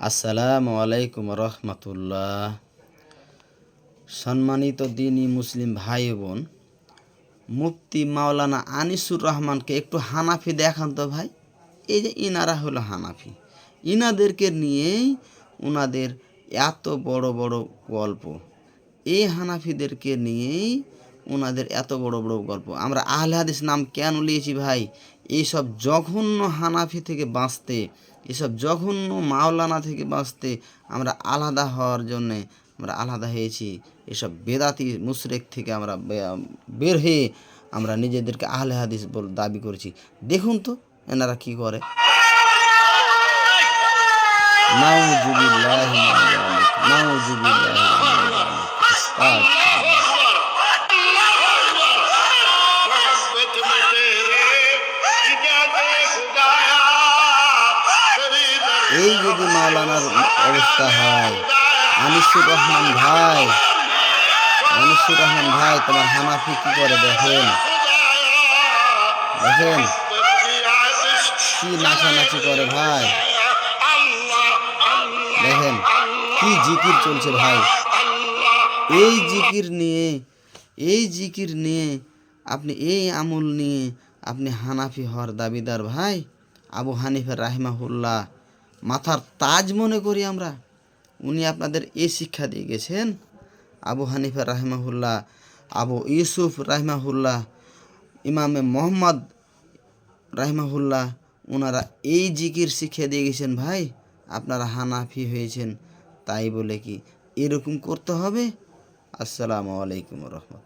আসসালামু আলাইকুম রহমতুল্লাহ। সম্মানিত দিনী মুসলিম ভাই বোন, মুফতি মাওলানা আনিসুর রহমানকে একটু হানাফি দেখান তো ভাই। এই যে ইনারা হলো হানাফি, ইনাদেরকে নিয়েই ওনাদের এত বড় বড় গল্প। এই হানাফিদেরকে নিয়েই ওনাদের এত বড় বড় গল্প। আমরা আহলে হাদিস নাম কেন নিয়েছি ভাই? এইসব জঘন্য হানাফি থেকে বাঁচতে, এসব জঘন্য মাওলানা থেকে বাঁচতে আমরা আলাদা হওয়ার জন্যে আমরা আলাদা হয়েছি। এসব বেদাতি মুশরিক থেকে আমরা বের হয়ে আমরা নিজেদেরকে আহলে হাদিস বলে দাবি করেছি। দেখুন তো এনারা কি করে। নাউজুবিল্লাহি মিন যালিক, নাউজুবিল্লাহি মিন যালিক। এই যদি মাওলানার অবস্থা হয়, আনিসুর রহমান ভাই, আনিসুর রহমান ভাই, তোমার হানাফি কি করে দেখেন, দেখেন কি নাচানাচি করে ভাই, দেখেন কি জিকির চলছে ভাই। এই জিকির নিয়ে আপনি এই আমল নিয়ে আপনি হানাফি হওয়ার দাবিদার ভাই। আবু হানিফা রাহিমাহুল্লাহ মাথার তাজ মনে করি আমরা। উনি আপনাদের এই শিক্ষা দিয়ে গেছেন। আবু হানিফা রাহিমাহুল্লাহ, আবু ইউসুফ রাহিমাহুল্লাহ, ইমামে মোহাম্মদ রাহিমাহুল্লাহ, ওনারা এই জিকির শিক্ষা দিয়ে গেছেন ভাই। আপনারা হানাফি হয়েছেন তাই বলে কি এরকম করতে হবে? আসসালামু আলাইকুম রহমতুল্লাহ।